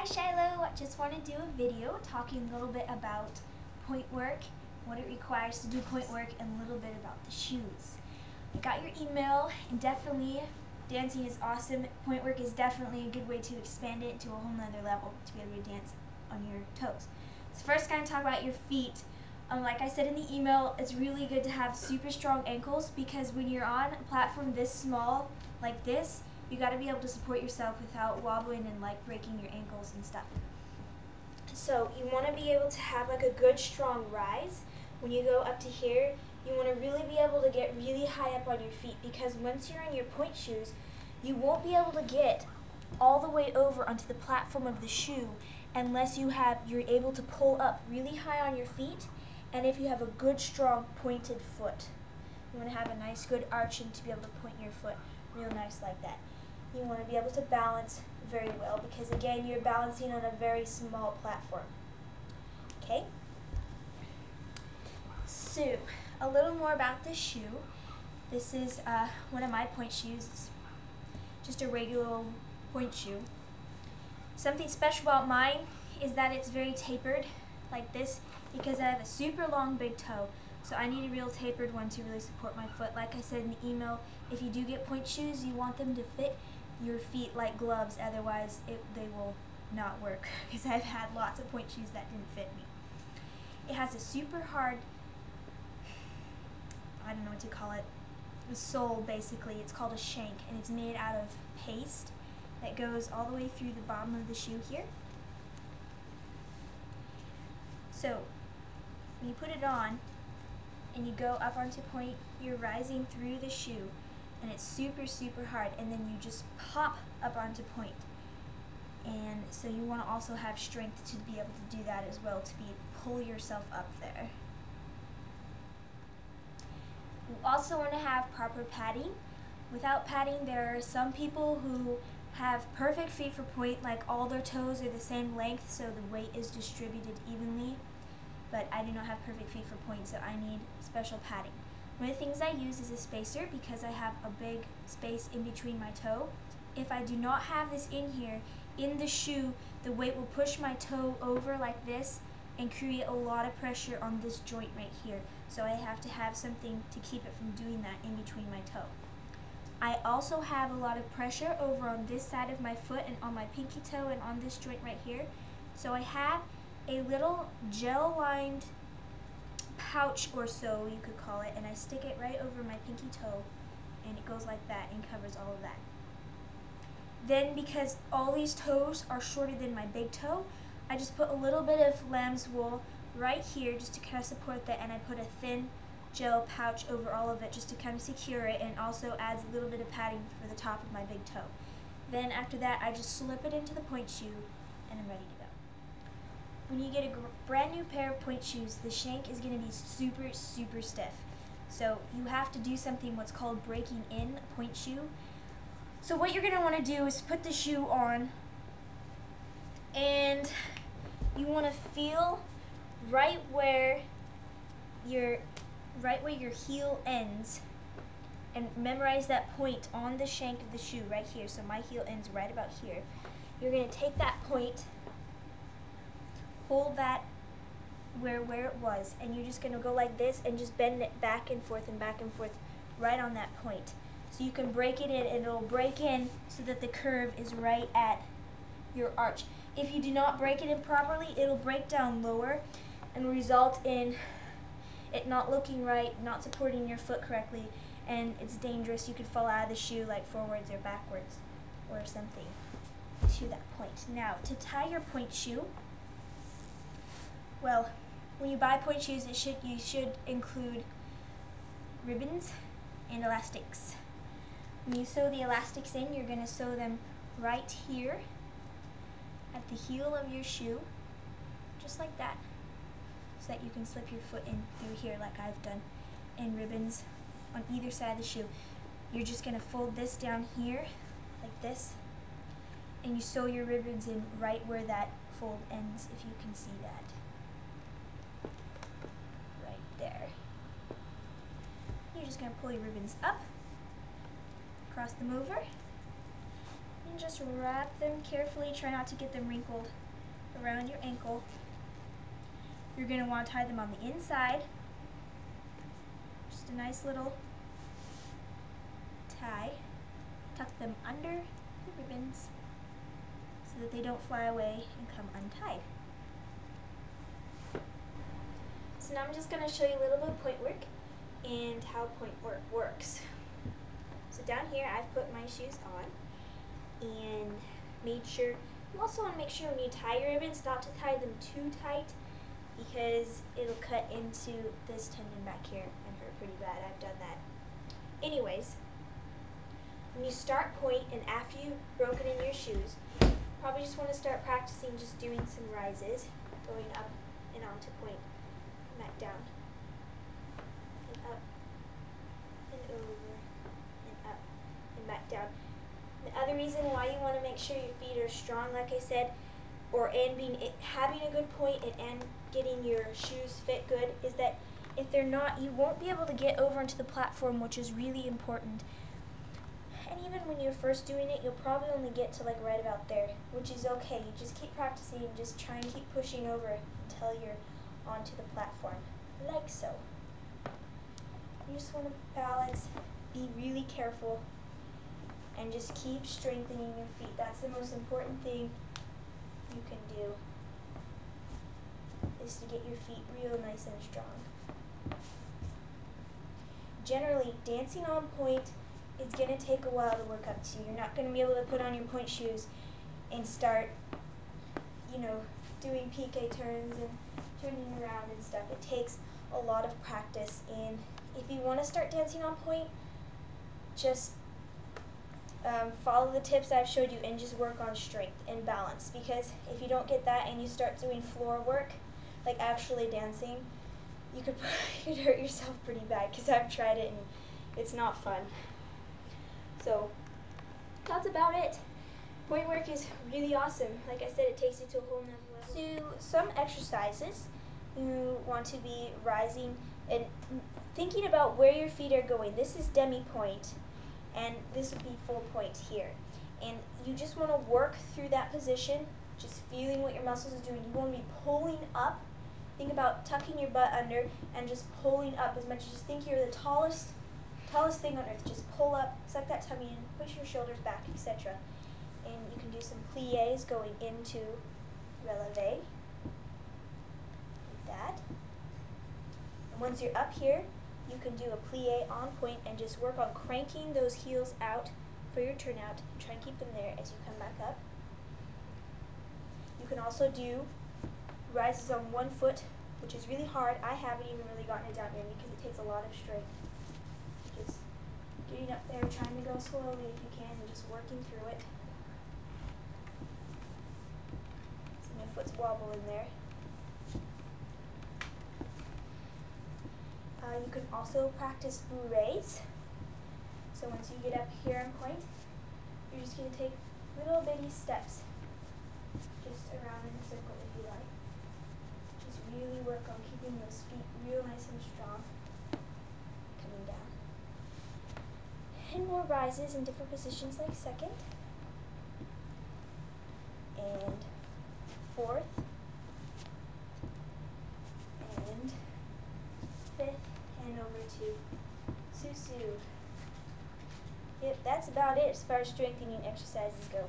Hi Shiloh, I just want to do a video talking a little bit about point work, what it requires to do point work, and a little bit about the shoes. I got your email, and definitely dancing is awesome. Point work is definitely a good way to expand it to a whole nother level to be able to dance on your toes. So first, kind of talk about your feet. Like I said in the email, it's really good to have super strong ankles because when you're on a platform this small, like this, you got to be able to support yourself without wobbling and like breaking your ankles and stuff. So you want to be able to have like a good strong rise. When you go up to here, you want to really be able to get really high up on your feet because once you're in your point shoes, you won't be able to get all the way over onto the platform of the shoe unless you're able to pull up really high on your feet, and if you have a good strong pointed foot. You want to have a nice good arching to be able to point your foot real nice like that. You want to be able to balance very well because again you're balancing on a very small platform. Okay? So, a little more about the shoe. This is one of my point shoes. It's just a regular old point shoe. Something special about mine is that it's very tapered like this because I have a super long big toe. So I need a real tapered one to really support my foot. Like I said in the email, if you do get point shoes, you want them to fit your feet like gloves, otherwise they will not work because I've had lots of point shoes that didn't fit me. It has a super hard, I don't know what to call it, the sole basically. It's called a shank and it's made out of paste that goes all the way through the bottom of the shoe here. So when you put it on and you go up onto point, you're rising through the shoe and it's super hard, and then you just pop up onto point. And so you want to also have strength to be able to do that as well, to pull yourself up there. You also want to have proper padding. Without padding, there are some people who have perfect feet for point, like all their toes are the same length so the weight is distributed evenly, but I do not have perfect feet for point, so I need special padding. One of the things I use is a spacer because I have a big space in between my toe. If I do not have this in here, in the shoe, the weight will push my toe over like this and create a lot of pressure on this joint right here. So I have to have something to keep it from doing that in between my toe. I also have a lot of pressure over on this side of my foot and on my pinky toe and on this joint right here. So I have a little gel-lined pouch or so, you could call it, and I stick it right over my pinky toe and it goes like that and covers all of that. Then because all these toes are shorter than my big toe, I just put a little bit of lamb's wool right here just to kind of support that, and I put a thin gel pouch over all of it just to kind of secure it, and also adds a little bit of padding for the top of my big toe. Then after that I just slip it into the point shoe and I'm ready to go. When you get a brand new pair of point shoes, the shank is going to be super stiff. So you have to do something what's called breaking in a point shoe. So what you're going to want to do is put the shoe on and you want to feel right where your heel ends and memorize that point on the shank of the shoe right here. So my heel ends right about here. You're going to take that point, hold that where it was, and you're just going to go like this and just bend it back and forth right on that point. So you can break it in and it'll break in so that the curve is right at your arch. If you do not break it in properly, it'll break down lower and result in it not looking right, not supporting your foot correctly, and it's dangerous. You could fall out of the shoe like forwards or backwards or something to that point. Now, to tie your point shoe, well, when you buy point shoes, you should include ribbons and elastics. When you sew the elastics in, you're going to sew them right here at the heel of your shoe, just like that, so that you can slip your foot in through here like I've done, and ribbons on either side of the shoe. You're just going to fold this down here like this, and you sew your ribbons in right where that fold ends, if you can see that. There. You're just going to pull your ribbons up, cross them over, And just wrap them carefully. Try not to get them wrinkled around your ankle. You're going to want to tie them on the inside. Just a nice little tie. Tuck them under the ribbons so that they don't fly away and come untied. So now I'm just going to show you a little bit of point work and how point work works. So down here I've put my shoes on and made sure, you also want to make sure when you tie your ribbons not to tie them too tight, because it'll cut into this tendon back here and hurt pretty bad. I've done that. Anyways, when you start point and after you've broken in your shoes, probably just want to start practicing just doing some rises, going up and onto point, and back down, and up, and over, and up, and back down. The other reason why you want to make sure your feet are strong, like I said, having a good point and getting your shoes fit good, is that if they're not, you won't be able to get over into the platform, which is really important. And even when you're first doing it, you'll probably only get to like right about there, which is okay. You just keep practicing and just try and keep pushing over until you're onto the platform, like so. You just want to balance, be really careful, and just keep strengthening your feet. That's the most important thing you can do, is to get your feet real nice and strong. Generally, dancing on point is going to take a while to work up to. You're not going to be able to put on your point shoes and start, doing piqué turns and turning around and stuff. It takes a lot of practice, and if you want to start dancing on point, just follow the tips I've showed you and just work on strength and balance, because if you don't get that and you start doing floor work, like actually dancing, you could hurt yourself pretty bad, because I've tried it and it's not fun. So that's about it. Point work is really awesome. Like I said, it takes you to a whole nother level. So some exercises, you want to be rising and thinking about where your feet are going. This is demi-point, and this would be full point here. And you just want to work through that position, just feeling what your muscles are doing. You want to be pulling up. Think about tucking your butt under and just pulling up as much as you think you're the tallest thing on earth. Just pull up, suck that tummy in, push your shoulders back, etc. And you can do some pliés going into releve, like that. And once you're up here, you can do a plié on point and just work on cranking those heels out for your turnout. Try and keep them there as you come back up. You can also do rises on one foot, which is really hard. I haven't even really gotten it down here because it takes a lot of strength. Just getting up there, trying to go slowly if you can, and just working through it. See, my foot's wobbling there. You can also practice bourrées. So once you get up here on point, you're just going to take little bitty steps just around in a circle if you like. Just really work on keeping those feet real nice and strong, coming down. And more rises in different positions, like second and fourth and fifth, and over to Susu. Yep, that's about it as far as strengthening exercises go.